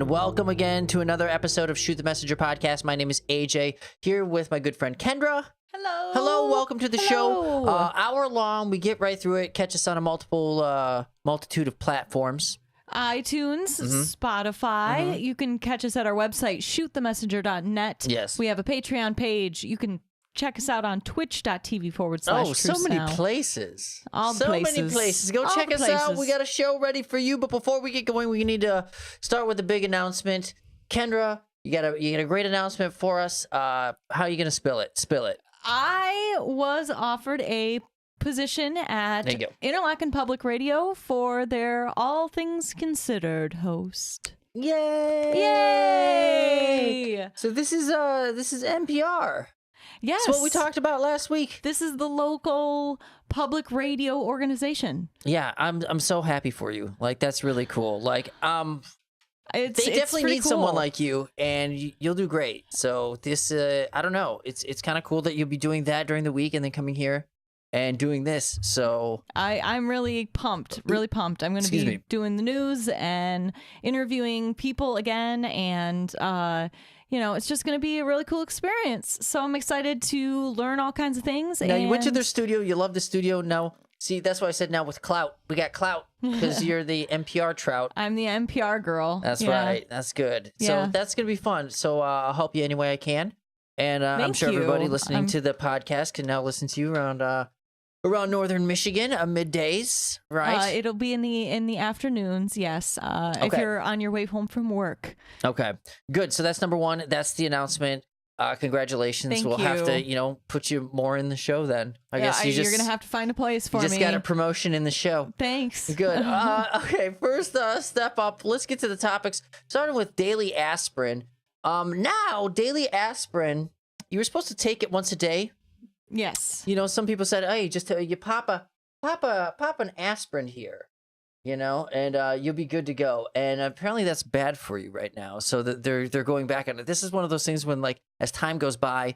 Welcome again to another episode of Shoot the Messenger podcast. My name is AJ, here with my good friend Kendra. Hello. Hello, welcome to the show. Hour long, we get right through it. Catch us on a multitude of platforms. iTunes, Spotify. You can catch us at our website, shootthemessenger.net. Yes. We have a Patreon page. You can check us out on twitch.tv/. Oh, so many places. So many places. Go check us out. We got a show ready for you. But before we get going, we need to start with a big announcement. Kendra, you got a great announcement for us. How are you going to spill it? I was offered a position at Interlaken Public Radio for their All Things Considered host. Yay! Yay! So this is NPR. Yes. That's what we talked about last week. This is the local public radio organization. Yeah, I'm so happy for you. Like, that's really cool. Like, they definitely need someone like you, and you'll do great. So this, I don't know. It's kind of cool that you'll be doing that during the week and then coming here and doing this. So I'm really pumped. Really pumped. I'm going to be doing the news and interviewing people again, and it's just going to be a really cool experience. So I'm excited to learn all kinds of things. Now, you went to their studio. You love the studio. Now, see, that's why I said now with clout. We got clout because you're the NPR trout. I'm the NPR girl. That's right. That's good. Yeah. So that's going to be fun. So I'll help you any way I can. And I'm sure everybody listening to the podcast can now listen to you around northern Michigan, middays, right? It'll be in the afternoons, yes. If you're on your way home from work. Okay, good. So that's number one. That's the announcement. Congratulations. Thank we'll you. have to, put you more in the show then. I guess you're gonna have to find a place for me. You just got a promotion in the show. Thanks. Good. Okay, first step up. Let's get to the topics. Starting with daily aspirin. Now daily aspirin, you were supposed to take it once a day. Yes. Some people said, "Hey, just you pop an aspirin here, and you'll be good to go." And apparently, that's bad for you right now. So that they're going back on it. This is one of those things when, like, as time goes by,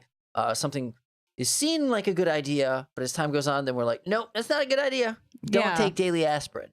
something is seen like a good idea, but as time goes on, then we're like, "Nope, that's not a good idea. Don't take daily aspirin."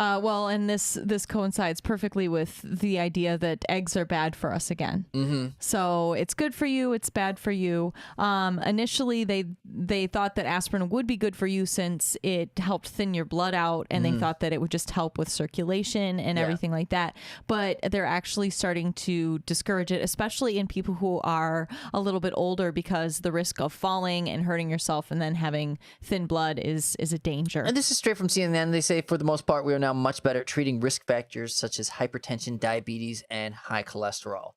And this coincides perfectly with the idea that eggs are bad for us again. Mm-hmm. So it's good for you, it's bad for you. Initially, they thought that aspirin would be good for you since it helped thin your blood out, and they thought that it would just help with circulation and everything like that. But they're actually starting to discourage it, especially in people who are a little bit older, because the risk of falling and hurting yourself and then having thin blood is a danger. And this is straight from CNN. They say, for the most part, we are now much better at treating risk factors such as hypertension, diabetes, and high cholesterol.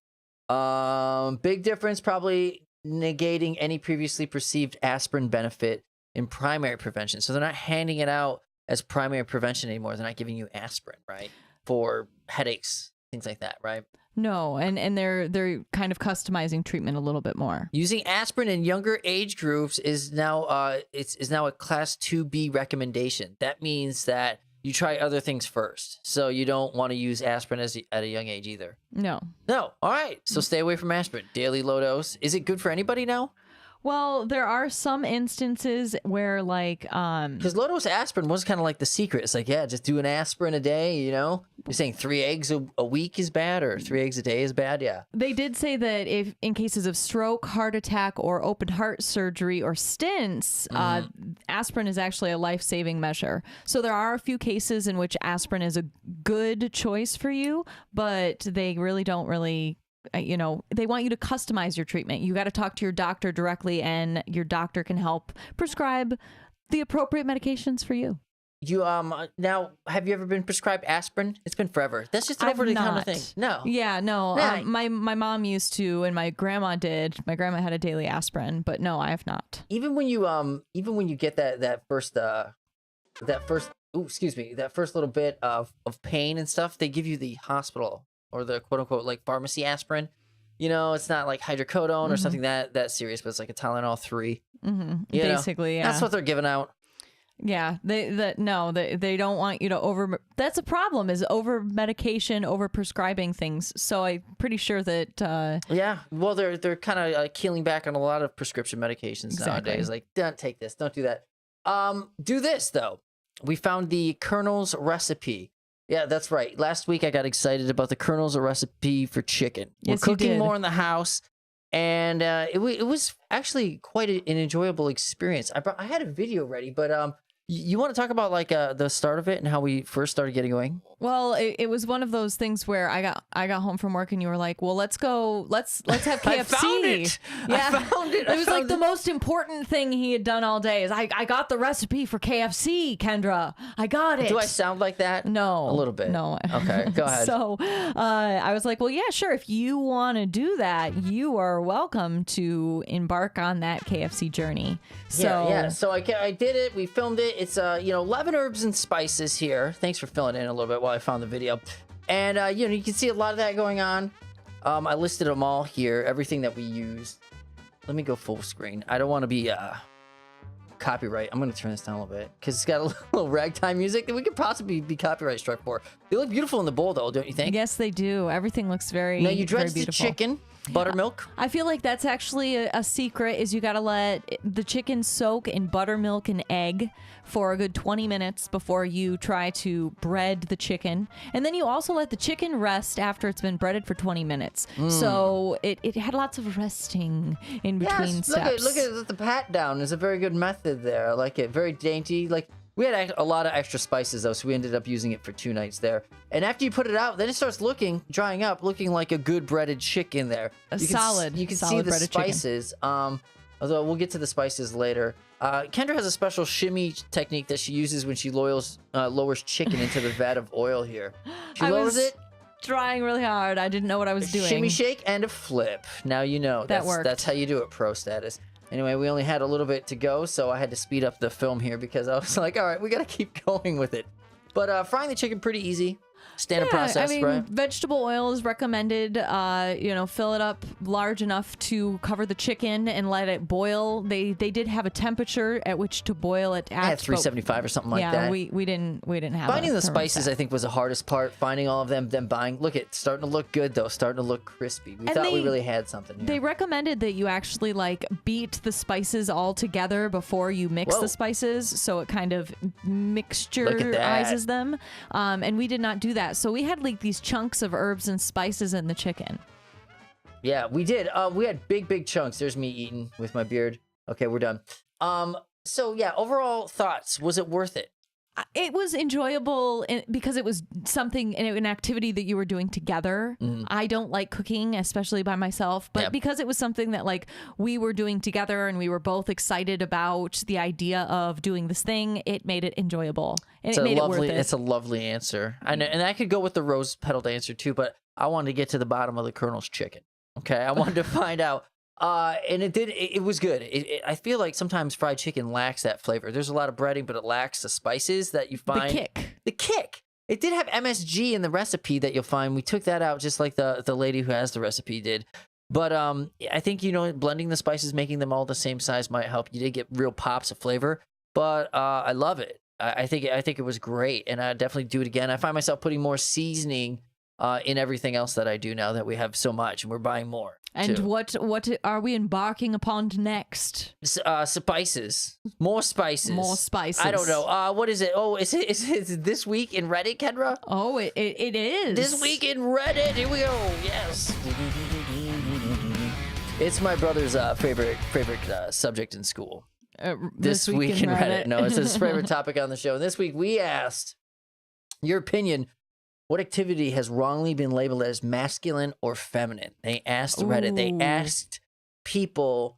Big difference, probably negating any previously perceived aspirin benefit in primary prevention. So they're not handing it out as primary prevention anymore. They're not giving you aspirin, right? For headaches, things like that, right? No, and they're kind of customizing treatment a little bit more. Using aspirin in younger age groups is now it's now a class 2B recommendation. That means that you try other things first. So you don't want to use aspirin at a young age either. No. All right. So stay away from aspirin. Daily low dose. Is it good for anybody now? Well, there are some instances where, like, because low dose aspirin was kind of like the secret. It's like, yeah, just do an aspirin a day. You're saying 3 eggs a week is bad, or 3 eggs a day is bad. Yeah. They did say that if in cases of stroke, heart attack, or open heart surgery or stents, aspirin is actually a life-saving measure. So there are a few cases in which aspirin is a good choice for you, but they really don't really. They want you to customize your treatment. You got to talk to your doctor directly, and your doctor can help prescribe the appropriate medications for you. You now have you ever been prescribed aspirin? It's been forever. That's just an I've over the counter not. thing. No. Yeah, no. Yeah. My mom used to, and my grandma did. My grandma had a daily aspirin, but no, I have not. Even when you get that first that first little bit of pain and stuff, they give you the hospital or the quote unquote like pharmacy aspirin. You know, it's not like hydrocodone or something that serious, but it's like a Tylenol 3. Basically, yeah. That's what they're giving out. Yeah, they don't want you to over. That's a problem, is over medication, over prescribing things. So I'm pretty sure that. Yeah, well, they're kind of keeling back on a lot of prescription medications nowadays. Like, don't take this, don't do that. Do this though. We found the Colonel's recipe. Yeah, that's right. Last week I got excited about the Colonel's recipe for chicken. Yes, We're cooking you did. more in the house, and it was actually quite an enjoyable experience. I had a video ready, but you want to talk about like the start of it and how we first started getting going? Well, it was one of those things where I got home from work and you were like, "Well, let's go. Let's have KFC." I found it. Yeah, I found it. It was like the most important thing he had done all day. Is I got the recipe for KFC, Kendra. I got it. Do I sound like that? No, a little bit. No. Okay, go ahead. So I was like, well, yeah, sure. If you want to do that, you are welcome to embark on that KFC journey. So yeah. So I did it. We filmed it. It's 11 herbs and spices here. Thanks for filling in a little bit while I found the video. And you can see a lot of that going on. I listed them all here. Everything that we used. Let me go full screen. I don't want to be copyright. I'm going to turn this down a little bit because it's got a little ragtime music that we could possibly be copyright struck for. They look beautiful in the bowl, though, don't you think? Yes, they do. Everything looks very. Now you very dredged the beautiful. chicken, buttermilk. I feel like that's actually a secret. Is you got to let the chicken soak in buttermilk and egg for a good 20 minutes before you try to bread the chicken, and then you also let the chicken rest after it's been breaded for 20 minutes. So it had lots of resting in between Yes, steps. look at the pat down. There's a very good method there. I like it. Very dainty. Like we had a lot of extra spices though, so we ended up using it for 2 nights there. And after you put it out, then it starts drying up, looking like a good breaded chicken there. You can see the breaded chicken. spices. Although we'll get to the spices later. Kendra has a special shimmy technique that she uses when she lowers chicken into the vat of oil here. She lowers it. Trying really hard. I didn't know what I was doing. Shimmy shake and a flip. Now you know. That worked. That's how you do it, pro status. Anyway, we only had a little bit to go, so I had to speed up the film here because I was like, all right, we got to keep going with it. But frying the chicken, pretty easy. Standard process, I mean, right? vegetable oil is recommended. Fill it up large enough to cover the chicken and let it boil. They did have a temperature at which to boil it at. I had 375 or something like that. Yeah, we didn't have Finding a the spices, thermostat. I think, was the hardest part. Finding all of them, then buying. Look, it's starting to look good though. Starting to look crispy. We thought we really had something here. They recommended that you actually beat the spices all together before you mix the spices, so it kind of mixturizes them. And we did not do that, so we had these chunks of herbs and spices in the chicken. Yeah, we did. We had big chunks. There's me eating with my beard. Okay, we're done. So yeah, overall thoughts. Was it worth it? It was enjoyable because it was something, an activity that you were doing together. I don't like cooking, especially by myself, but because it was something that we were doing together and we were both excited about the idea of doing this thing, it made it enjoyable. And it made it worth it. It's a lovely answer. And I could go with the rose petaled answer too, but I wanted to get to the bottom of the Colonel's chicken. Okay, I wanted to find out. And it was good. I feel like sometimes fried chicken lacks that flavor. There's a lot of breading, but it lacks the spices that you find. The kick. It did have MSG in the recipe that you'll find. We took that out just like the lady who has the recipe did. But I think, blending the spices, making them all the same size might help. You did get real pops of flavor, but I love it. I think it was great, and I'd definitely do it again. I find myself putting more seasoning in everything else that I do now that we have so much, and we're buying more. And too. what are we embarking upon next? Spices. More spices. More spices. I don't know. What is it? Oh, is it this week in Reddit, Kendra? Oh, it is. This week in Reddit. Here we go. Yes. It's my brother's favorite subject in school. This week in Reddit. No, it's his favorite topic on the show. And this week we asked your opinion. What activity has wrongly been labeled as masculine or feminine? They asked Reddit. They asked people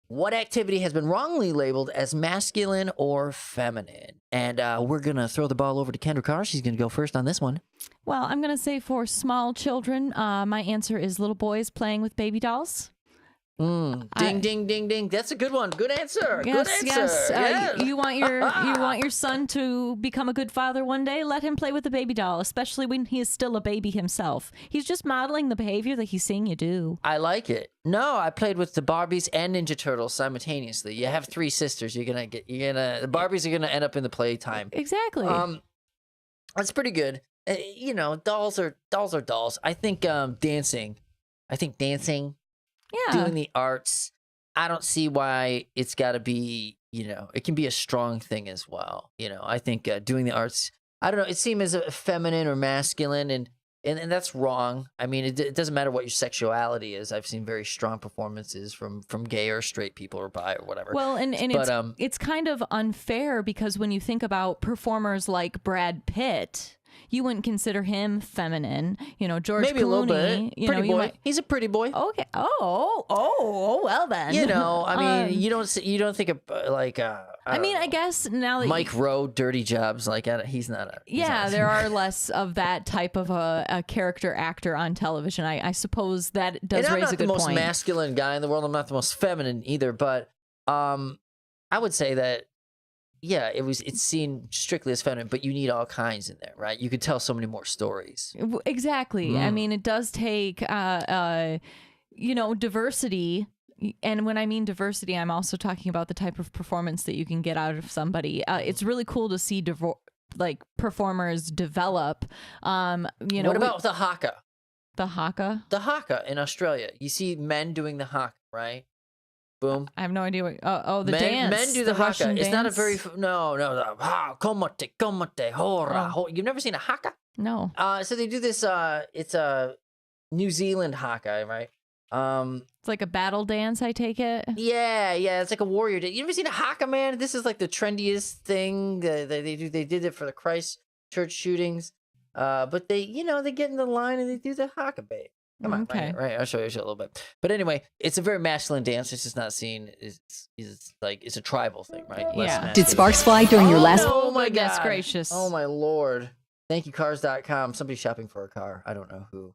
What activity has been wrongly labeled as masculine or feminine? And we're going to throw the ball over to Kendra Carr. She's going to go first on this one. Well, I'm going to say for small children, my answer is little boys playing with baby dolls. Ding, ding, ding, ding. That's a good one. Good answer. Yes, good answer. yes. You want your son to become a good father one day? Let him play with a baby doll, especially when he is still a baby himself. He's just modeling the behavior that he's seeing you do. I like it. No, I played with the Barbies and Ninja Turtles simultaneously. You have 3 sisters. The Barbies are gonna end up in the playtime. Exactly. That's pretty good. Dolls are dolls. I think dancing. Yeah. Doing the arts, I don't see why it's got to be, it can be a strong thing as well. I think doing the arts, I don't know, it seems as feminine or masculine, and that's wrong. I mean, it doesn't matter what your sexuality is. I've seen very strong performances from gay or straight people or bi or whatever. Well, and it's kind of unfair because when you think about performers like Brad Pitt, you wouldn't consider him feminine. George Maybe Clooney. A little bit. Pretty boy. He's a pretty boy. Okay. Oh, well then. I mean, you don't think of I guess now that Mike Rowe, Dirty Jobs, he's not. There are less of that type of a character actor on television. I suppose that does raise a good point. I'm not the most masculine guy in the world. I'm not the most feminine either, but I would say that. Yeah, it's seen strictly as feminine, but you need all kinds in there, right? You could tell so many more stories. Exactly. I mean, it does take, diversity. And when I mean diversity, I'm also talking about the type of performance that you can get out of somebody. It's really cool to see performers develop. What about the haka? The haka? The haka in Australia. You see men doing the haka, right? Boom. I have no idea what. The dance. Men do the haka. Russian It's dance? not a very komate hora. You've never seen a haka? No. So they do this. It's a New Zealand haka, right? It's like a battle dance. I take it. Yeah. It's like a warrior dance. You ever seen a haka, man? This is like the trendiest thing they do. They did it for the Christchurch shootings. But they get in the line and they do the haka, babe. Come on, okay. Right. I'll show you a little bit. But anyway, it's a very masculine dance. It's just not seen. It's a tribal thing, right? Yeah. Did sparks fly during your last? Oh my goodness God. gracious! Oh my Lord! Thank you, cars.com. Somebody's shopping for a car. I don't know who.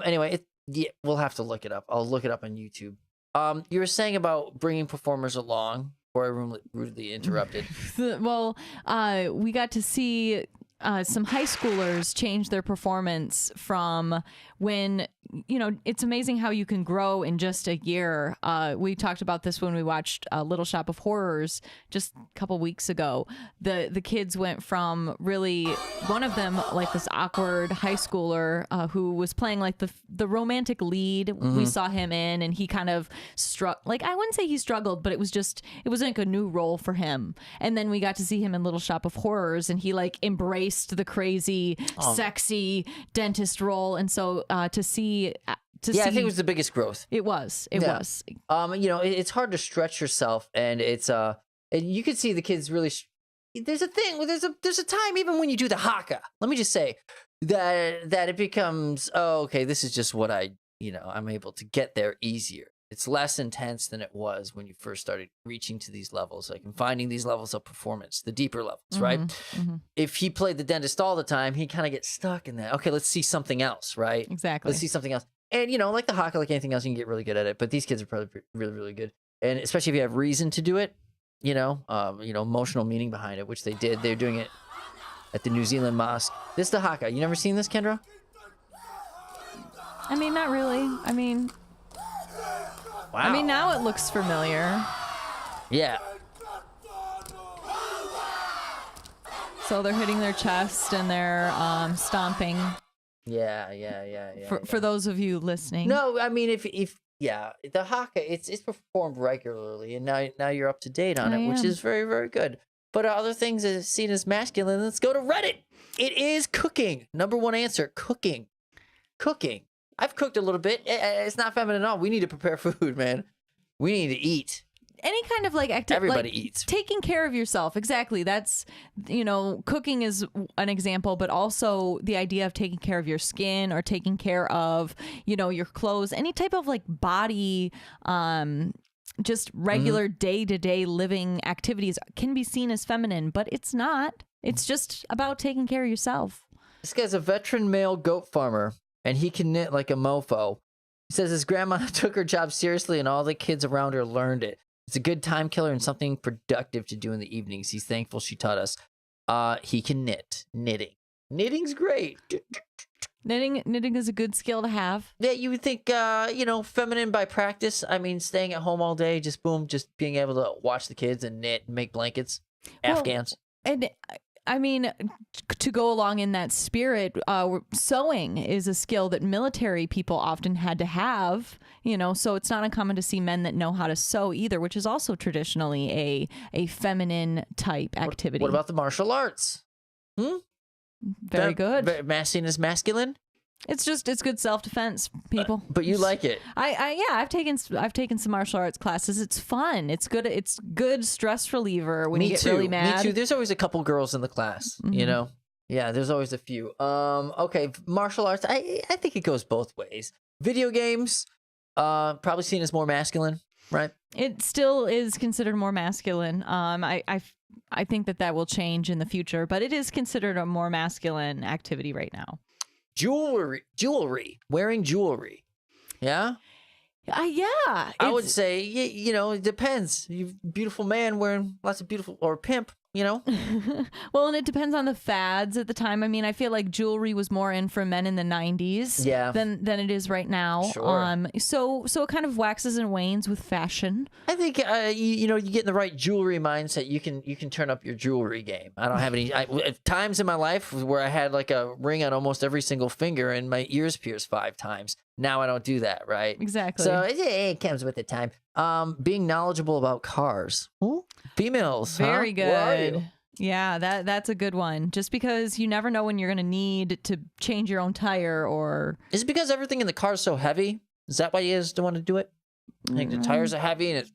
Anyway, we'll have to look it up. I'll look it up on YouTube. You were saying about bringing performers along. Before I rudely interrupted. Well, we got to see. Some high schoolers change their performance from when, it's amazing how you can grow in just a year. We talked about this when we watched Little Shop of Horrors just a couple weeks ago. The kids went from really, one of them, like this awkward high schooler who was playing like the romantic lead. We saw him in, and he kind of I wouldn't say he struggled, but it was like a new role for him. And then we got to see him in Little Shop of Horrors, and he embraced the crazy, sexy dentist role. And so to see, I think it was the biggest growth. It was. It was. It's hard to stretch yourself, and it's and you can see the kids really. There's a thing. There's a time even when you do the haka. Let me just say that it becomes okay. This is just what I'm able to get there easier. It's less intense than it was when you first started reaching to these levels, and finding these levels of performance, the deeper levels, right? Mm-hmm. If he played the dentist all the time, he kind of gets stuck in that. Okay, let's see something else, right? Exactly. Let's see something else. And, like the haka, like anything else, you can get really good at it. But these kids are probably really, really good. And especially if you have reason to do it, emotional meaning behind it, which they did. They're doing it at the New Zealand mosque. This is the haka. You never seen this, Kendra? I mean, not really. Wow. Now it looks familiar. Yeah. So they're hitting their chest and they're stomping. Yeah. For those of you listening. No, I mean, if the haka, it's performed regularly, and now you're up to date on it, which is very, very good. But other things is seen as masculine. Let's go to Reddit. It is cooking. Number one answer: cooking. I've cooked a little bit. It's not feminine at all. We need to prepare food, man. We need to eat. Any kind of everybody eats. Taking care of yourself. Exactly. That's, cooking is an example, but also the idea of taking care of your skin or taking care of, your clothes, any type of body, just regular day-to-day living activities can be seen as feminine, but it's not. It's just about taking care of yourself. This guy's a veteran male goat farmer, and he can knit like a mofo. He says his grandma took her job seriously, and all the kids around her learned it. It's a good time killer and something productive to do in the evenings. He's thankful she taught us. He can knitting. Knitting's great. Knitting is a good skill to have. Yeah, you would think, feminine by practice. I mean, staying at home all day, just being able to watch the kids and knit and make blankets. Afghans. And I mean, to go along in that spirit, sewing is a skill that military people often had to have, so it's not uncommon to see men that know how to sew either, which is also traditionally a feminine type activity. What about the martial arts? Very good. Seen as masculine? It's good self-defense, people. But you like it. I've taken some martial arts classes. It's fun. It's good stress reliever when you get really mad. Me too. There's always a couple girls in the class, Yeah, there's always a few. Okay, martial arts. I think it goes both ways. Video games, probably seen as more masculine, right? It still is considered more masculine. I think that will change in the future, but it is considered a more masculine activity right now. Jewelry, wearing jewelry. Yeah? Yeah. I would say, it depends. You beautiful man wearing lots of beautiful, or pimp, Well, and it depends on the fads at the time. I mean, I feel like jewelry was more in for men in the 90s than it is right now. Sure. So it kind of waxes and wanes with fashion. I think you get in the right jewelry mindset, you can turn up your jewelry game. I don't have any times in my life where I had like a ring on almost every single finger and my ears pierced 5 times. Now I don't do that, right? Exactly. So it comes with the time. Being knowledgeable about cars. Ooh, females. Very good. Where are you? Yeah, that's a good one. Just because you never know when you're going to need to change your own tire or... Is it because everything in the car is so heavy? Is that why you guys don't want to do it? I think the tires are heavy and it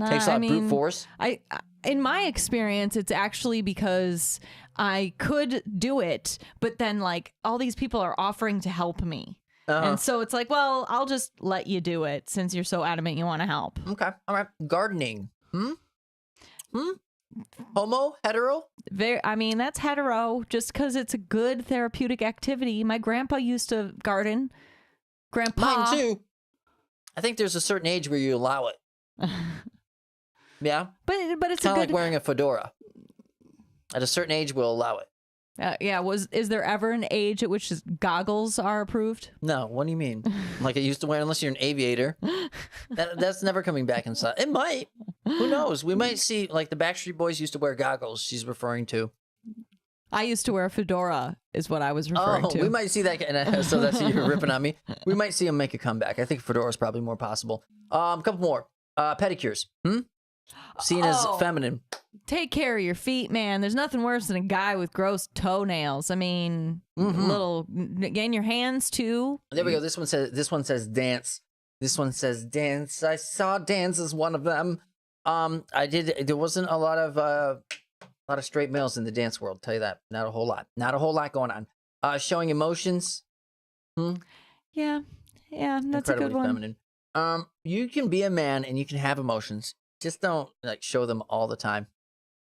takes a lot of brute force. In my experience, it's actually because I could do it, but then like all these people are offering to help me. And so it's like, well, I'll just let you do it since you're so adamant you want to help. Okay. All right. Gardening. Homo? Hetero? That's hetero just because it's a good therapeutic activity. My grandpa used to garden. Grandpa. Mine too. I think there's a certain age where you allow it. Yeah? But it's kind of like wearing a fedora. At a certain age, we'll allow it. Is there ever an age at which goggles are approved? No, what do you mean? Like it used to wear, unless you're an aviator. That's never coming back inside. It might. Who knows? We might see, like the Backstreet Boys used to wear goggles she's referring to. I used to wear a fedora is what I was referring to. We might see that. And so that's you're ripping on me. We might see them make a comeback. I think fedora is probably more possible. A couple more. Pedicures. Seen as feminine. Take care of your feet, man. There's nothing worse than a guy with gross toenails. I mean, getting your hands too. There we go. This one says dance. This one says dance. I saw dance as one of them. There wasn't a lot of straight males in the dance world. I'll tell you that. Not a whole lot going on. Showing emotions. Yeah, that's incredibly a good one. Feminine. You can be a man and you can have emotions. Just don't show them all the time.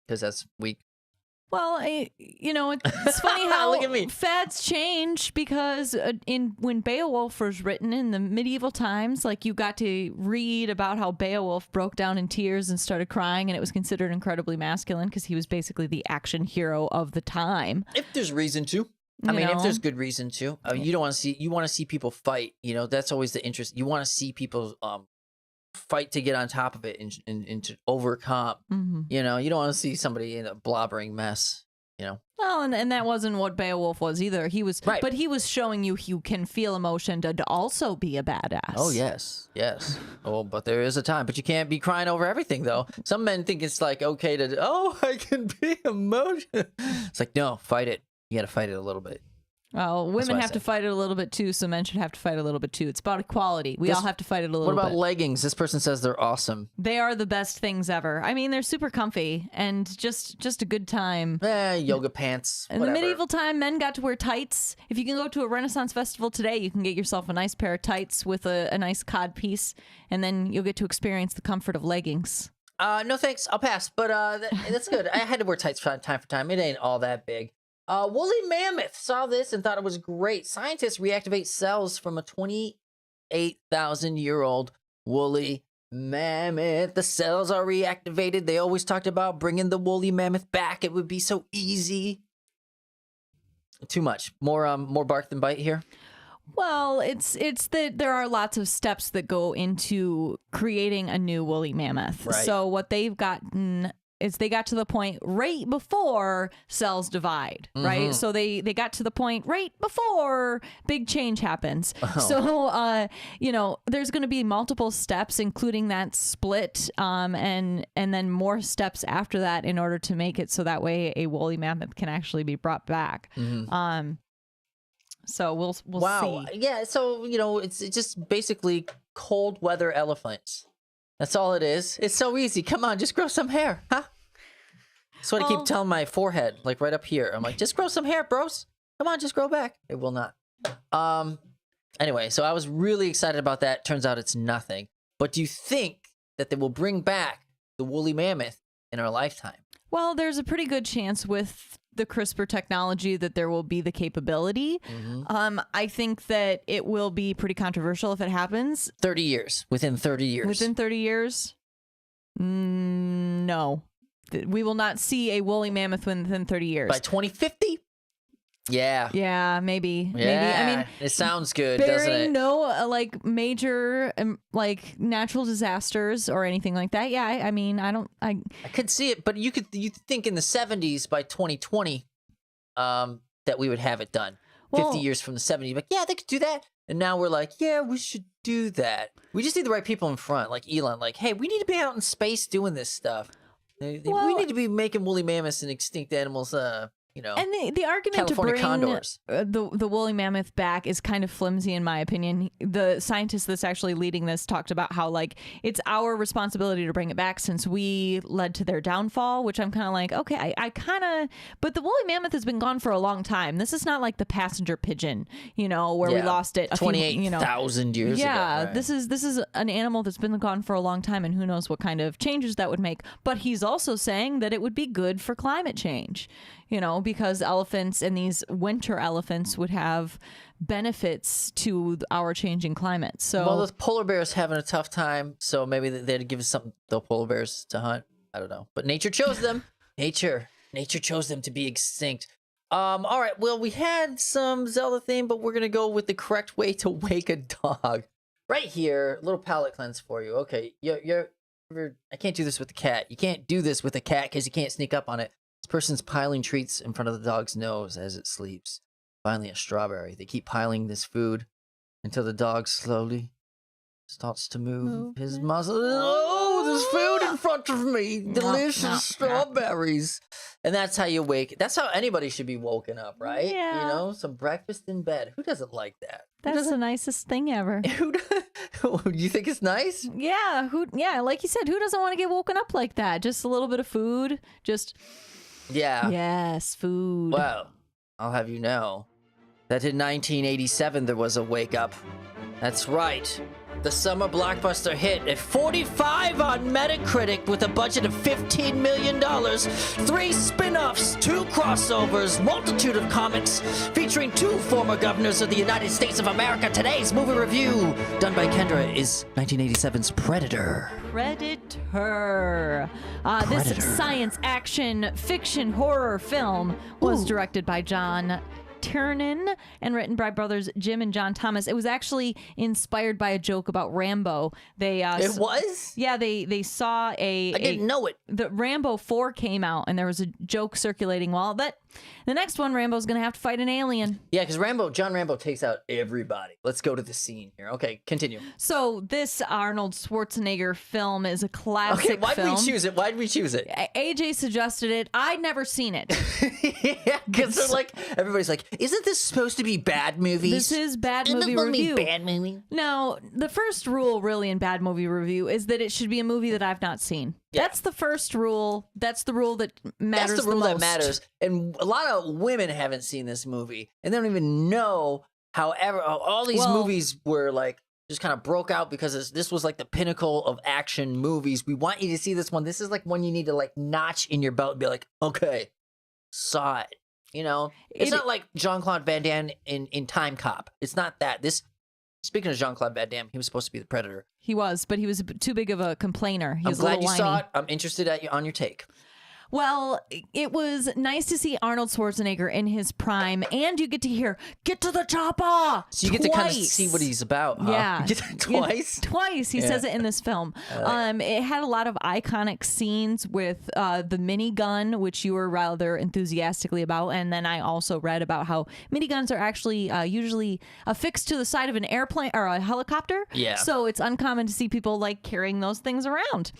Because that's weak. Well, it's funny how Look at me. fads change because when Beowulf was written in the medieval times, like you got to read about how Beowulf broke down in tears and started crying, and it was considered incredibly masculine because he was basically the action hero of the time. If there's reason to. If there's good reason to. You want to see people fight. That's always the interest. You want to see people fight to get on top of it and to overcome. You don't want to see somebody in a blobbering mess. Well, and that wasn't what Beowulf was either. He was, right. But he was showing you can feel emotion to also be a badass. Oh yes. Oh, but there is a time. But you can't be crying over everything, though. Some men think it's like okay to I can be emotional. It's like no, fight it. You got to fight it a little bit. Well, women what I have to said. fight it a little bit too, so men should have to fight a little bit too. It's about equality. We all have to fight it a little What bit. about leggings? This person says they're awesome. They are the best things ever. I mean, they're super comfy and just a good time. Yoga pants. In the medieval time, men got to wear tights. If you can go to a Renaissance festival today, you can get yourself a nice pair of tights with a nice cod piece, and then you'll get to experience the comfort of leggings. No thanks, I'll pass. But that's good. I had to wear tights from time for time. It ain't all that big. Woolly mammoth saw this and thought it was great. Scientists reactivate cells from a 28,000-year-old woolly mammoth. The cells are reactivated. They always talked about bringing the woolly mammoth back. It would be so easy. Too much. More bark than bite here. Well, it's that there are lots of steps that go into creating a new woolly mammoth. Right. So what they've gotten is they got to the point right before cells divide, right? So they got to the point right before big change happens. Oh. So there's going to be multiple steps, including that split, and then more steps after that in order to make it so that way a woolly mammoth can actually be brought back. So we'll Wow. see. Yeah. So it's just basically cold weather elephants. That's all it is. It's so easy. Come on, just grow some hair, huh? That's what I keep telling my forehead, like right up here. I'm like, just grow some hair, bros. Come on, just grow back. It will not. Anyway, so I was really excited about that. Turns out it's nothing. But do you think that they will bring back the woolly mammoth in our lifetime? Well, there's a pretty good chance with the CRISPR technology that there will be the capability. I think that it will be pretty controversial if it happens. 30 years. Within 30 years. Within 30 years? No. We will not see a woolly mammoth within 30 years. By 2050? Yeah. Yeah, maybe. Yeah. Maybe. I mean, it sounds good, doesn't barring it? no major natural disasters or anything like that. Yeah, I could see it, but you think in the 70s by 2020 that we would have it done. 50 years from the 70s. Like, yeah, they could do that. And now we're like, yeah, we should do that. We just need the right people in front, like Elon. Like, hey, we need to be out in space doing this stuff. We need to be making woolly mammoths and extinct animals, And the argument California to bring condors. The woolly mammoth back is kind of flimsy in my opinion. The scientist that's actually leading this talked about how it's our responsibility to bring it back since we led to their downfall, which I'm kind of like, okay, I kind of, but the woolly mammoth has been gone for a long time. This is not like the passenger pigeon, where we lost it 28,000 years ago. Yeah, right? this is an animal that's been gone for a long time, and who knows what kind of changes that would make. But he's also saying that it would be good for climate change. Because elephants and these winter elephants would have benefits to our changing climate. So, well, the polar bears having a tough time, so maybe they'd give us something, the polar bears, to hunt. I don't know, but nature chose them. Nature chose them to be extinct. All right. Well, we had some Zelda theme, but we're gonna go with the correct way to wake a dog. Right here, a little palate cleanse for you. Okay, I can't do this with the cat. You can't do this with a cat because you can't sneak up on it. This person's piling treats in front of the dog's nose as it sleeps. Finally, a strawberry. They keep piling this food until the dog slowly starts to move his muzzle. Oh, there's food in front of me. Delicious strawberries. And that's how you wake. That's how anybody should be woken up, right? Yeah. Some breakfast in bed. Who doesn't like that? That's the nicest thing ever. You think it's nice? Yeah. Like you said, who doesn't want to get woken up like that? Just a little bit of food. Yeah. Yes, food. Well, I'll have you know that in 1987 there was a wake up. That's right. The summer blockbuster hit at 45 on Metacritic with a budget of $15 million, 3 spin-offs, 2 crossovers, multitude of comics, featuring 2 former governors of the United States of America. Today's movie review, done by Kendra, is 1987's Predator. Predator. This science action fiction horror film was directed by John Tiernan and written by brothers Jim and John Thomas. It was actually inspired by a joke about Rambo. It was? Yeah, they saw I didn't know it. The Rambo 4 came out, and there was a joke circulating. Well, the next one, Rambo's going to have to fight an alien. Yeah, because John Rambo takes out everybody. Let's go to the scene here. Okay, continue. So this Arnold Schwarzenegger film is a classic film. Why'd we choose it? AJ suggested it. I'd never seen it. Yeah, because everybody's like, Isn't this supposed to be bad movies? This is bad Isn't movie this supposed to be review. bad movie? Now, the first rule really in bad movie review is that it should be a movie that I've not seen. Yeah. That's the first rule. That's the rule that matters. That's the rule most. that matters. And a lot of women haven't seen this movie, and they don't even know. However, all these movies were like just kind of broke out because this was like the pinnacle of action movies. We want you to see this one. This is like one you need to like notch in your belt and be like, okay, saw it. You know, it's not like Jean-Claude Van Damme in Time Cop. It's not that. Speaking of Jean-Claude Van Damme, he was supposed to be the Predator. He was, but he was too big of a complainer. I'm glad you saw it. I'm interested on your take. Well, it was nice to see Arnold Schwarzenegger in his prime, and you get to hear, get to the chopper! So you get to kind of see what he's about, huh? Yeah. Twice? Twice. He says it in this film. It had a lot of iconic scenes with the minigun, which you were rather enthusiastically about, and then I also read about how miniguns are actually usually affixed to the side of an airplane or a helicopter. Yeah. So it's uncommon to see people like carrying those things around.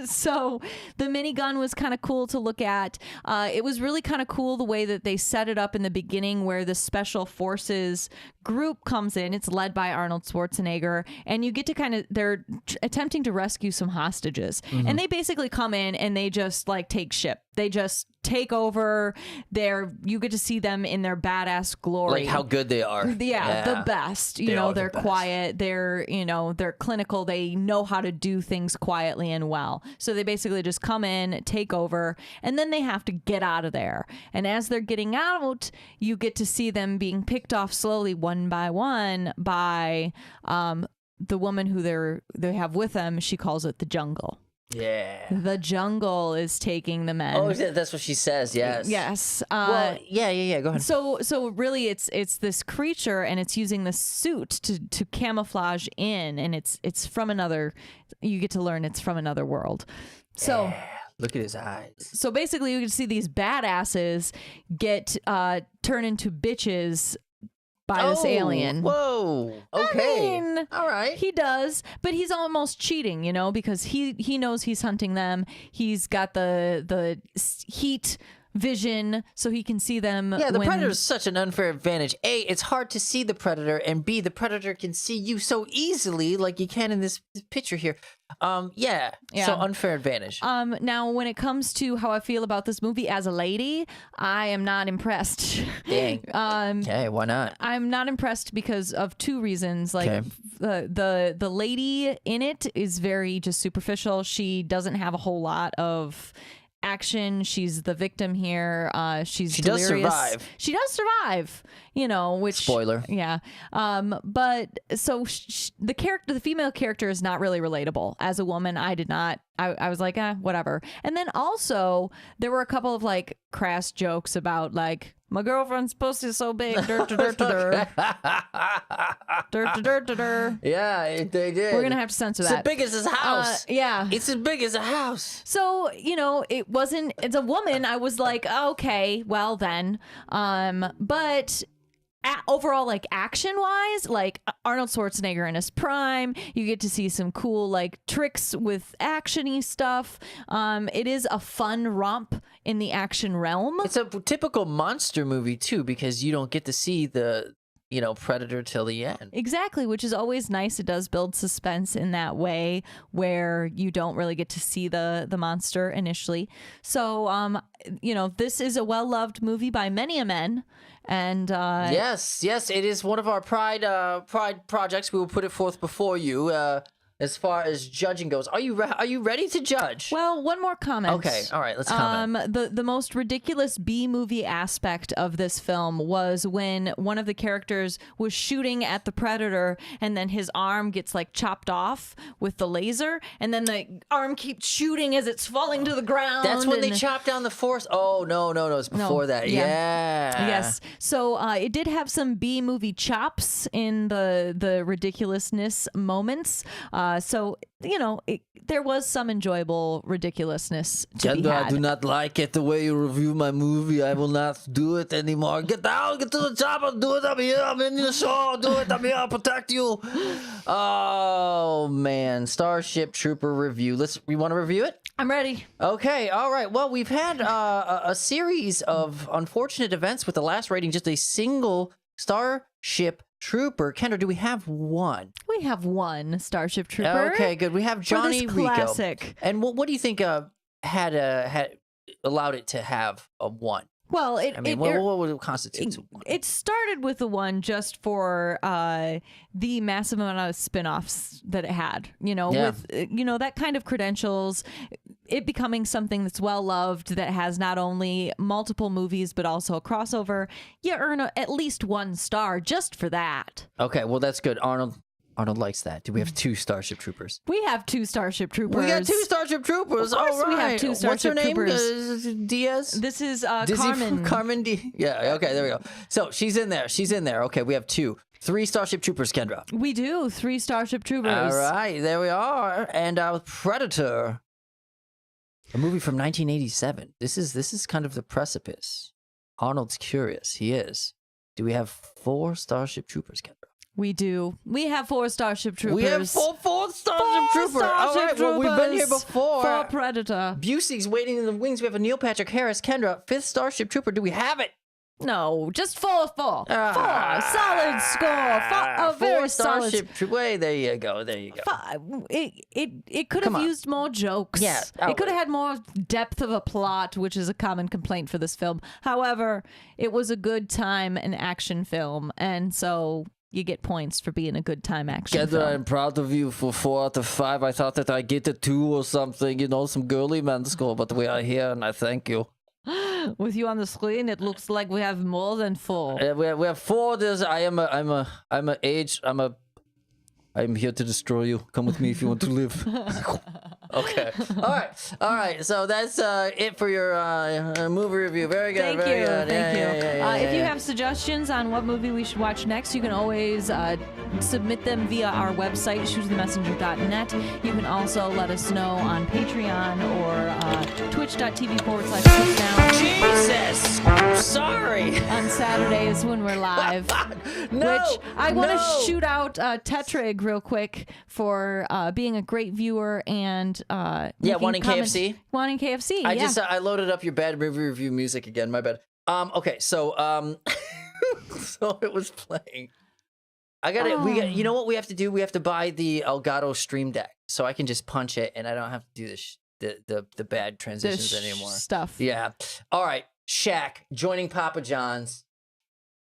So the minigun was kind of cool to look at. It was really kind of cool the way that they set it up in the beginning where the special forces group comes in. It's led by Arnold Schwarzenegger, and you get to they're attempting to rescue some hostages. And they basically come in and they just like take ship. They just take over. You get to see them in their badass glory. Like how good they are. Yeah, the best. You know, they're quiet. They're clinical. They know how to do things quietly and well. So they basically just come in, take over, and then they have to get out of there. And as they're getting out, you get to see them being picked off slowly one by one by the woman who they have with them. She calls it the jungle. Yeah. The jungle is taking the men. Oh, that's what she says. Yes. Yes. Well, yeah. Go ahead. So really, it's this creature, and it's using the suit to camouflage in, and it's from another. You get to learn it's from another world. So. Yeah. Look at his eyes. So basically, you can see these badasses get turned into bitches by this alien. Whoa. Okay. I mean, all right. He does, but he's almost cheating, because he knows he's hunting them. He's got the heat vision so he can see them. Yeah, the predator is such an unfair advantage. A, it's hard to see the predator, and B, the predator can see you so easily, like you can in this picture here. Yeah. So unfair advantage. Now, when it comes to how I feel about this movie as a lady, I am not impressed. Dang. Okay, why not? I'm not impressed because of two reasons. Like the lady in it is very just superficial. She doesn't have a whole lot of action. She's the victim here. She delirious. Does survive. She does survive, which spoiler. Yeah. But so the female character is not really relatable. As a woman, I did not. I was like, whatever. And then also there were a couple of like crass jokes about like, my girlfriend's pussy's so big. Dirt to dirt to dirt. Dirt to dirt to dirt. Yeah, they did. We're gonna have to censor that. It's as big as his house. Yeah. It's as big as a house. So, it wasn't, as a woman, I was like, okay, well then. But overall, like action wise, like Arnold Schwarzenegger in his prime, you get to see some cool like tricks with actiony stuff. It is a fun romp in the action realm. It's a typical monster movie too, because you don't get to see the predator till the end. Exactly, which is always nice. It does build suspense in that way where you don't really get to see the monster initially. So this is a well-loved movie by many a men. And yes, it is one of our pride projects. We will put it forth before you. As far as judging goes, are you ready to judge? Well, one more comment. Okay, all right, let's comment. The most ridiculous B-movie aspect of this film was when one of the characters was shooting at the predator, and then his arm gets like chopped off with the laser, and then the arm keeps shooting as it's falling to the ground. That's when they chop down the force. Oh no, it's before that. Yeah. Yes. So it did have some B-movie chops in the ridiculousness moments. So, there was some enjoyable ridiculousness to be Kendra, I had. do not like it the way you review my movie. I will not do it anymore. Get down, get to the chopper, do it. I'm here. I'm in the show. Do it. I'm here. I'll protect you. Oh man, Starship Trooper review. We want to review it. I'm ready. Okay, all right. Well, we've had a series of unfortunate events with the last rating just a single Starship Trooper. Kendra, do we have one? We have one Starship Trooper. Okay, good. We have Johnny for this Rico. classic. And what do you think had allowed it to have a one? Well, what would constitute a one? It started with the one just for the massive amount of spin-offs that it had, with that kind of credentials, it becoming something that's well loved, that has not only multiple movies but also a crossover. You earn at least 1 star just for that. Okay, well that's good. Arnold likes that. Do we have 2 Starship Troopers? We have 2 Starship Troopers. We got 2 Starship Troopers. Of course all right. we have 2 Starship What's her name? Troopers. Diaz? This is Dizzy Carmen. Carmen D. Yeah, okay, there we go. So she's in there. Okay, we have 2. 3 Starship Troopers, Kendra. We do. 3 Starship Troopers. All right, there we are. And Predator. A movie from 1987. This is kind of the precipice. Arnold's curious. He is. Do we have 4 Starship Troopers, Kendra? We do. We have 4 Starship Troopers. We have 4 Starship Troopers. All right, well, we've been here before. For Predator. Busey's waiting in the wings. We have a Neil Patrick Harris. Kendra, 5th Starship Trooper. Do we have it? No, just 4. 4. Solid score. 4, very solid. Starship Trooper. There you go. It could have used more jokes. Yeah, it could have had more depth of a plot, which is a common complaint for this film. However, it was a good time and action film, and so you get points for being a good time action film. I'm proud of you for 4 out of 5. I thought that I get a 2 or something, some girly man score, but we are here, and I thank you. With you on the screen, it looks like we have more than 4. We have 4. I'm here to destroy you. Come with me if you want to live. Okay. All right. So that's it for your movie review. Very good. Thank very you. good. Thank you. If you yeah. have suggestions on what movie we should watch next, you can always submit them via our website, shootofthemessenger.net. You can also let us know on Patreon or twitch.tv/now. Jesus! Sorry. On Saturdays when we're live. No. Which I want to shoot out Tetrig real quick for being a great viewer and wanting KFC. Wanting KFC. I loaded up your bad movie review music again. My bad. Okay, so so it was playing. I got it. You know what we have to do? We have to buy the Elgato Stream Deck, so I can just punch it, and I don't have to do the bad transitions anymore. Stuff. Yeah. All right. Shaq joining Papa John's.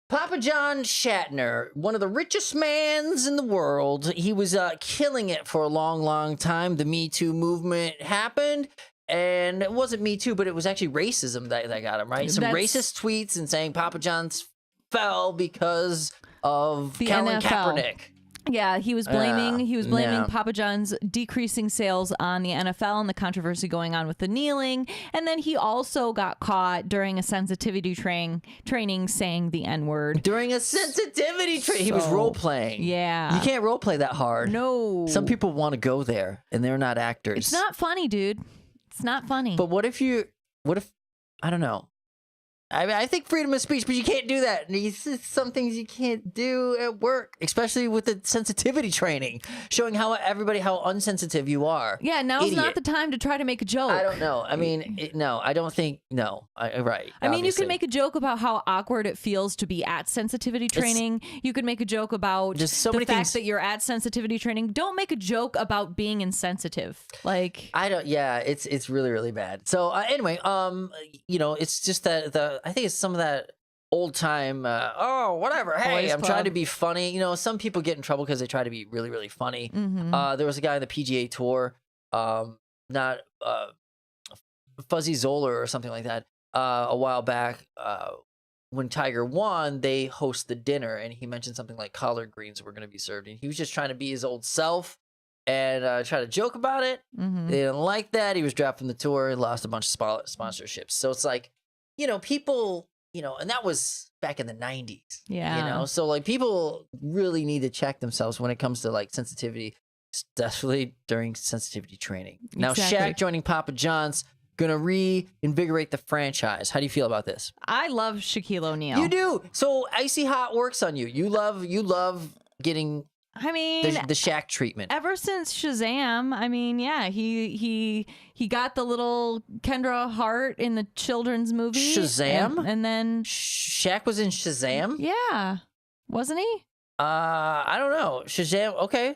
Papa John Shatner, one of the richest mans in the world. He was killing it for a long, long time. The Me Too movement happened. And it wasn't Me Too, but it was actually racism that got him, right? Some racist tweets and saying Papa John's fell because of Colin Kaepernick. Yeah, he was blaming Papa John's decreasing sales on the NFL and the controversy going on with the kneeling. And then he also got caught during a sensitivity training saying the N-word. During a sensitivity training. He was role-playing. Yeah. You can't role-play that hard. No. Some people want to go there, and they're not actors. It's not funny, dude. It's not funny. But what if, I don't know. I think freedom of speech, but you can't do that. Some things you can't do at work, especially with the sensitivity training, showing how unsensitive you are. Yeah, now's not the time to try to make a joke. I don't know. I mean, I don't think, no. Right. I mean, you can make a joke about how awkward it feels to be at sensitivity training. You could make a joke about the fact that you're at sensitivity training. Don't make a joke about being insensitive. It's really, really bad. So anyway, it's just that I think it's some of that old time, whatever. Hey, I'm trying to be funny. Some people get in trouble because they try to be really, really funny. Mm-hmm. There was a guy on the PGA Tour, not Fuzzy Zoller or something like that, a while back. When Tiger won, they host the dinner, and he mentioned something like collard greens were going to be served. And he was just trying to be his old self and try to joke about it. Mm-hmm. They didn't like that. He was dropped from the tour. He lost a bunch of sponsorships. So it's like, people, and that was back in the 90s. Yeah. So like people really need to check themselves when it comes to like sensitivity. especially during sensitivity training. Now, Exactly. Shaq joining Papa John's gonna reinvigorate the franchise. How do you feel about this? I love Shaquille O'Neal. You do. So Icy Hot works on you. You love getting I mean, the Shaq treatment. ever since Shazam, I mean, yeah, he got the little Kendra Hart in the children's movie. Shazam? and then Shaq was in Shazam? yeah, wasn't he? I don't know. Shazam. Okay.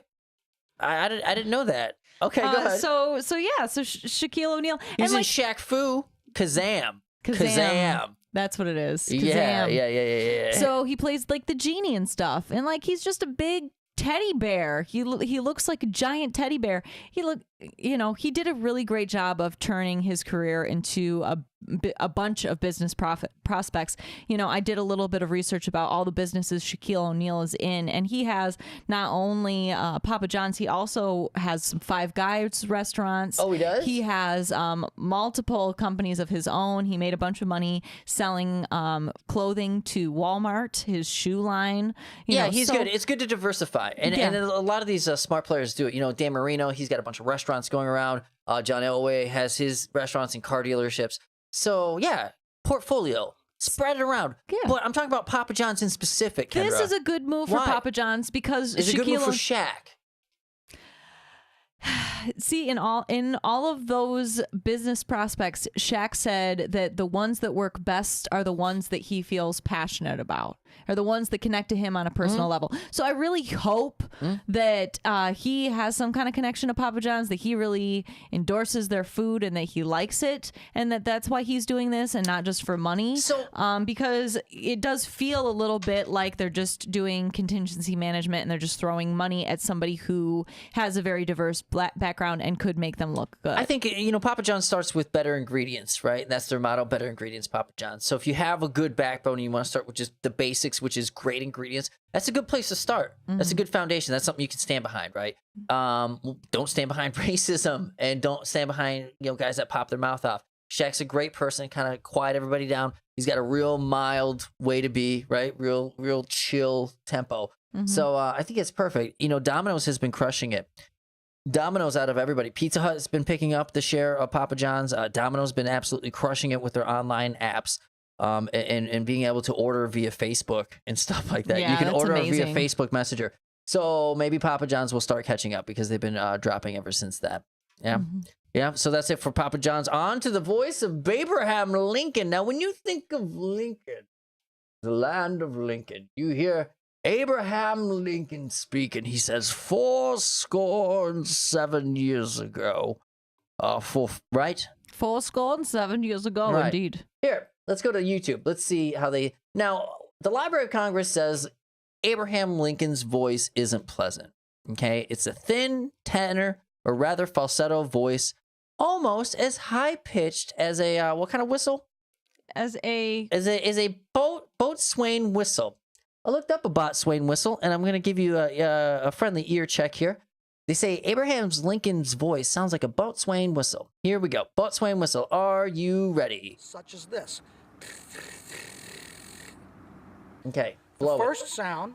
I didn't know that. Okay, go ahead. So Shaquille O'Neal. He was and in Shaq Fu. Kazam. Kazam. That's what it is. Yeah, Kazam. yeah. So he plays like the genie and stuff, and like he's just a big teddy bear. He looks like a giant teddy bear. He did a really great job of turning his career into a bunch of business prospects. I did a little bit of research about all the businesses Shaquille O'Neal is in, and he has not only Papa John's, he also has some Five Guys restaurants. Oh, he does? He has multiple companies of his own. He made a bunch of money selling clothing to Walmart, his shoe line. He's good. It's good to diversify. And a lot of these smart players do it. Dan Marino, he's got a bunch of restaurants going around. John Elway has his restaurants and car dealerships. So, yeah, portfolio. Spread it around. Yeah. But I'm talking about Papa John's in specific, Kendra. This is a good move for Why? Papa John's because It's a good move for Shaq. See, in all of those business prospects, Shaq said that the ones that work best are the ones that he feels passionate about, are the ones that connect to him on a personal level. So I really hope that he has some kind of connection to Papa John's, that he really endorses their food and that he likes it, and that's why he's doing this and not just for money. So, because it does feel a little bit like they're just doing contingency management and they're just throwing money at somebody who has a very diverse background and could make them look good. I think, Papa John's starts with better ingredients, right? That's their motto, better ingredients, Papa John's. So if you have a good backbone and you want to start with just the basics, which is great ingredients, that's a good place to start. That's a good foundation. That's something you can stand behind, right? Don't stand behind racism and don't stand behind, guys that pop their mouth off. Shaq's a great person, kind of quiet everybody down. He's got a real mild way to be, right? Real chill tempo. So I think it's perfect. Domino's has been crushing it. Domino's out of everybody. Pizza Hut has been picking up the share of Papa John's. Domino's been absolutely crushing it with their online apps and being able to order via Facebook and stuff like that. Yeah, You can that's order amazing. via Facebook Messenger. So maybe Papa John's will start catching up because they've been dropping ever since that. Yeah. Yeah, so that's it for Papa John's. On to the voice of Abraham Lincoln. Now, when you think of Lincoln, the land of Lincoln, you hear Abraham Lincoln speaking. He says 7 years ago. Right? 7 years ago, Right. indeed. Here, let's go to YouTube. Let's see how they... Now, the Library of Congress says Abraham Lincoln's voice isn't pleasant. Okay? It's a thin tenor, or rather falsetto voice, almost as high-pitched as a... what kind of whistle? As a boatswain whistle. I looked up a boatswain whistle, and I'm going to give you a friendly ear check here. They say Abraham Lincoln's voice sounds like a boatswain whistle. Here we go. Boatswain whistle. Are you ready? Such as this. Okay. The Blow it. first sound,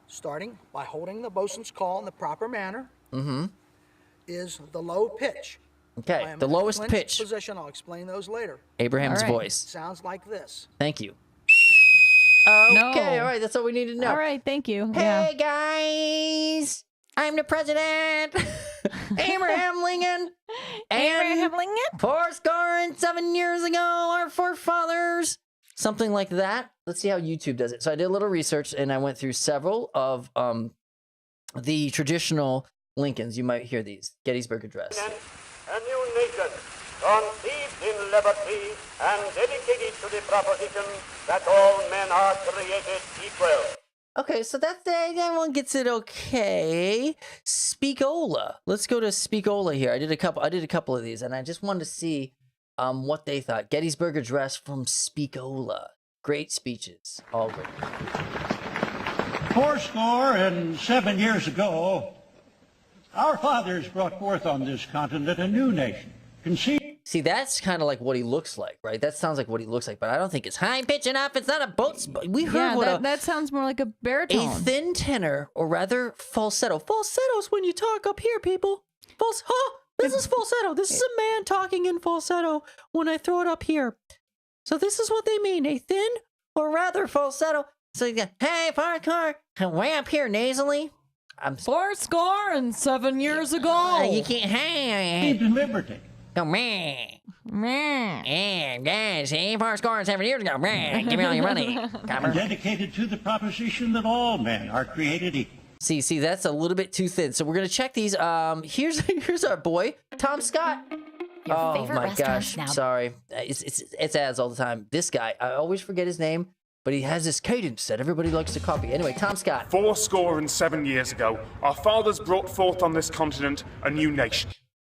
starting by holding the bosun's call in the proper manner, is the low pitch. I Okay. am The in a lowest clinched pitch. position. I'll explain those later. Abraham's All right. voice. Sounds like this. Thank you. No. Okay. All right. That's all we need to know. All right, thank you. Hey, guys. I'm the president. Abraham Lincoln. Abraham Lincoln? 7 years ago, our forefathers. Something like that. Let's see how YouTube does it. So I did a little research, and I went through several of the traditional Lincolns. You might hear these. Gettysburg Address. A new nation, conceived in liberty and dedicated to the proposition that all men are created equal. Okay, so that one gets it okay. Speakola. Let's go to Speakola here. I did a couple of these, and I just wanted to see what they thought. Gettysburg Address from Speakola. Great speeches. All great. 7 years ago, our fathers brought forth on this continent a new nation, conceived See, that's kind of like what he looks like, right? That sounds like what he looks like, but I don't think it's high pitch enough. It's not a boat. We heard that sounds more like a a baritone. thin tenor, or rather falsetto. Falsetto's when you talk up here, people. This is falsetto. This is a man talking in falsetto when I throw it up here. So this is what they mean, a thin or rather falsetto. So you go, hey, parkour, way up here nasally. I'm 7 years ago. You can't. Hey, Keep liberty. go man. Yeah, see, 7 years ago. Man, give me all your money. And dedicated to the proposition that all men are created equal. See, that's a little bit too thin. So we're gonna check these. Here's our boy, Tom Scott. Oh my gosh, sorry. It's ads all the time. This guy, I always forget his name, but he has this cadence that everybody likes to copy. Anyway, Tom Scott. 7 years ago, our fathers brought forth on this continent a new nation.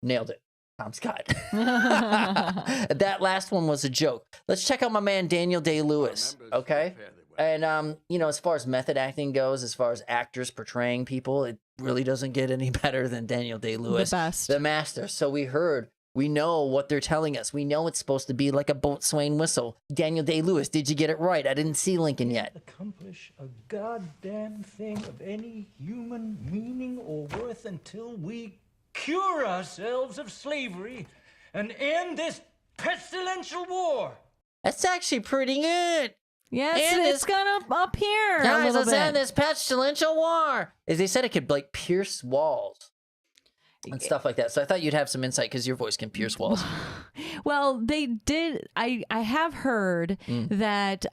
Nailed it. Tom Scott. That last one was a joke. Let's check out my man Daniel Day-Lewis, okay? And as far as method acting goes, as far as actors portraying people, it really doesn't get any better than Daniel Day-Lewis. The best. The master. So we know what they're telling us. We know it's supposed to be like a boatswain whistle. Daniel Day-Lewis, did you get it right? I didn't see Lincoln yet. Accomplish a goddamn thing of any human meaning or worth until we cure ourselves of slavery and end this pestilential war. That's actually pretty good. Yes, And it's gonna up here. Guys, a little let's end bit. this pestilential war. As they said, it could like pierce walls and stuff like that. So I thought you'd have some insight because your voice can pierce walls. Well, they did. I have heard that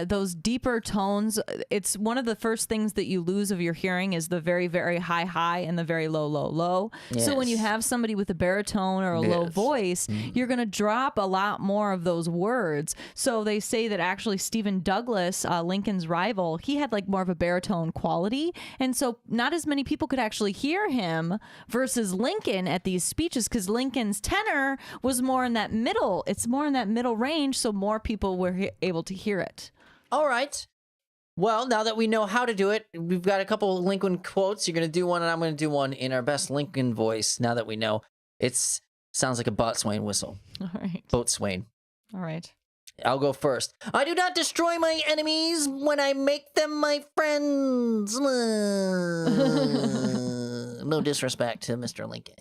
those deeper tones, it's one of the first things that you lose of your hearing is the very, very high and the very low. So when you Yes. have somebody with a baritone or a low Yes. voice, you're going to drop a lot more of those words. So they say that actually Stephen Douglas, Lincoln's rival, he had like more of a baritone quality. And so not as many people could actually hear him versus Lincoln at these speeches because Lincoln's tenor was more in that middle. It's more in that middle range, so more people were able to hear it. All right. Well, now that we know how to do it, we've got a couple of Lincoln quotes. You're going to do one, and I'm going to do one in our best Lincoln voice. Now that we know, sounds like a boatswain whistle. All right. Boatswain. All right. I'll go first. I do not destroy my enemies when I make them my friends. No disrespect to Mr. Lincoln.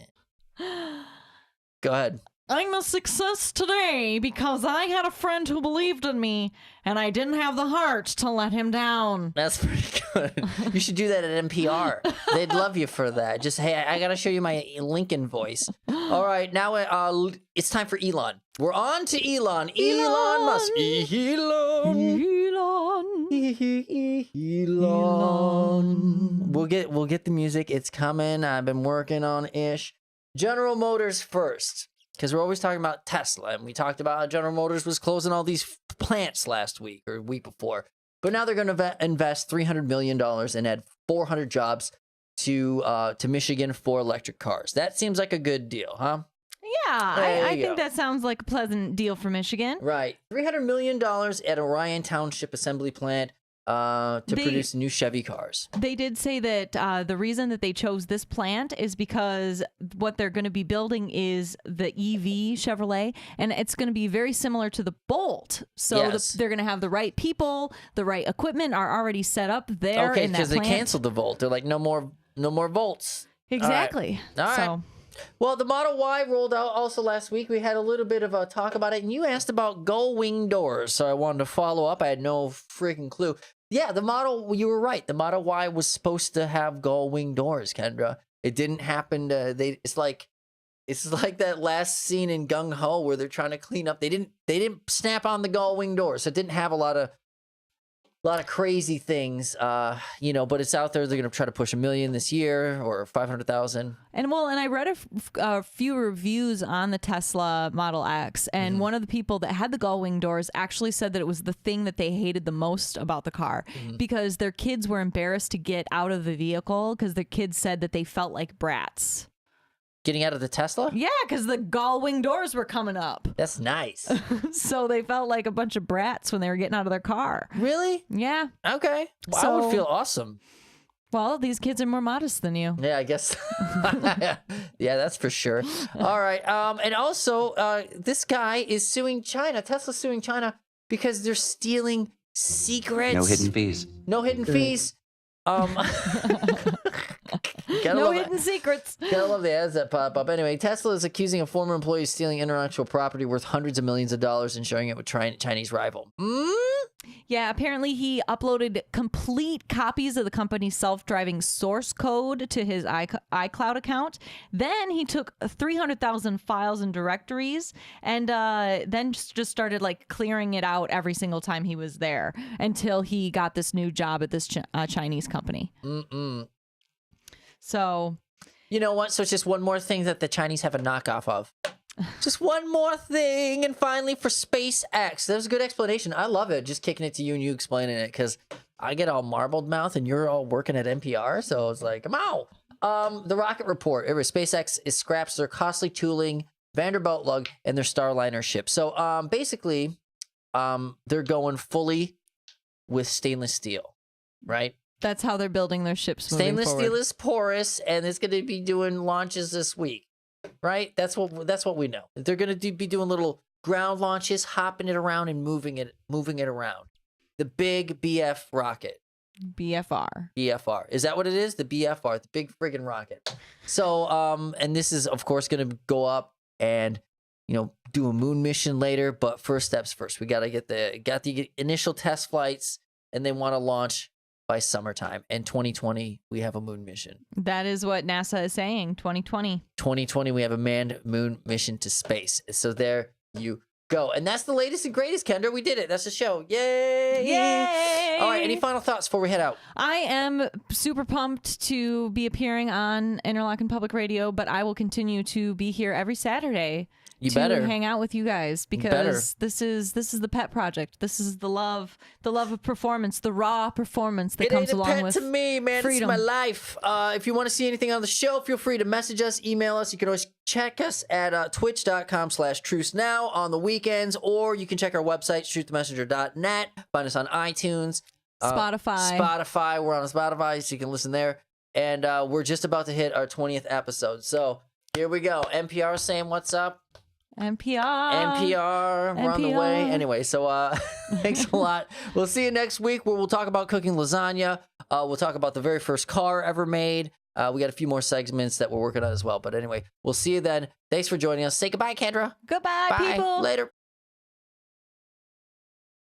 Go ahead. I'm a success today because I had a friend who believed in me, and I didn't have the heart to let him down. That's pretty good. You should do that at NPR. They'd love you for that. Just, hey, I got to show you my Lincoln voice. All right, now it's time for Elon. We're on to Elon. Elon Musk. Elon. We'll get the music. It's coming. I've been working on ish. General Motors first. Because we're always talking about Tesla, and we talked about how General Motors was closing all these plants last week or week before. But now they're going to invest $300 million and add 400 jobs to Michigan for electric cars. That seems like a good deal, huh? Yeah, There I you think go. that sounds like a pleasant deal for Michigan. Right. $300 million at Orion Township Assembly Plant to produce new Chevy cars. They did say that the reason that they chose this plant is because what they're going to be building is the EV Chevrolet, and it's going to be very similar to the Bolt. So Yes. they're going to have the right people, the right equipment are already set up there. Okay, in that because they plant. canceled the Volt. They're like, no more Volts. Exactly. All right. So Well, the Model Y rolled out also last week. We had a little bit of a talk about it, and you asked about gull wing doors, so I wanted to follow up. I had no freaking clue. Yeah, you were right. The Model Y was supposed to have gull wing doors, Kendra. It didn't happen. It's like that last scene in Gung Ho where they're trying to clean up. They didn't snap on the gull wing doors, so it didn't have a lot of crazy things, but it's out there. They're going to try to push 1 million this year or 500,000. And I read a few reviews on the Tesla Model X, and one of the people that had the gull wing doors actually said that it was the thing that they hated the most about the car because their kids were embarrassed to get out of the vehicle because their kids said that they felt like brats. Getting out of the Tesla? Yeah, because the gull wing doors were coming up. That's nice. So they felt like a bunch of brats when they were getting out of their car. Really? Yeah. Okay. Well, I So- would feel awesome. Well, these kids are more modest than you. Yeah, I guess. Yeah, that's for sure. All right. And also, this guy is suing China. Tesla's suing China because they're stealing secrets. No hidden fees. No hidden fees. No hidden secrets. Gotta love the ads that pop up. Anyway, Tesla is accusing a former employee of stealing intellectual property worth hundreds of millions of dollars and sharing it with Chinese rival. Yeah, apparently he uploaded complete copies of the company's self-driving source code to his iCloud account. Then he took 300,000 files and directories and then just started like clearing it out every single time he was there until he got this new job at this Chinese company. So, you know what? So it's just one more thing that the Chinese have a knockoff of. Just one more thing, and finally for SpaceX. That was a good explanation. I love it. Just kicking it to you and you explaining it, because I get all marbled mouth and you're all working at NPR, so it's like, I'm out. The rocket report. SpaceX is scraps their costly tooling, Vanderbilt lug, and their Starliner ship. So basically, they're going fully with stainless steel, right? That's how they're building their ships. Stainless steel is porous, and it's going to be doing launches this week. Right? That's what we know. They're going to be doing little ground launches, hopping it around and moving it around. The big BF rocket. BFR. BFR. Is that what it is? The BFR, the big friggin' rocket. So, and this is of course going to go up and, do a moon mission later, but first steps first. We got to get the initial test flights, and they want to launch by summertime. And 2020, we have a moon mission. That is what NASA is saying, 2020. 2020, we have a manned moon mission to space. So there you go. And that's the latest and greatest, Kendra. We did it. That's the show. Yay! Yay! All right, any final thoughts before we head out? I am super pumped to be appearing on Interlochen Public Radio, but I will continue to be here every Saturday. You to better hang out with you guys, because this is the pet project. This is the love of performance, the raw performance that comes along with to me, man. freedom. It's my life. If you want to see anything on the show, feel free to message us, email us. You can always check us at twitch.com/truthnow on the weekends, or you can check our website, truththemessenger.net. Find us on iTunes, Spotify. We're on Spotify, so you can listen there. And we're just about to hit our 20th episode. So here we go. NPR saying what's up. NPR, we're on the way. Anyway, so thanks a lot. We'll see you next week, where we'll talk about cooking lasagna. We'll talk about the very first car ever made. We got a few more segments that we're working on as well. But anyway, we'll see you then. Thanks for joining us. Say goodbye, Kendra. Goodbye, Bye. people. Later.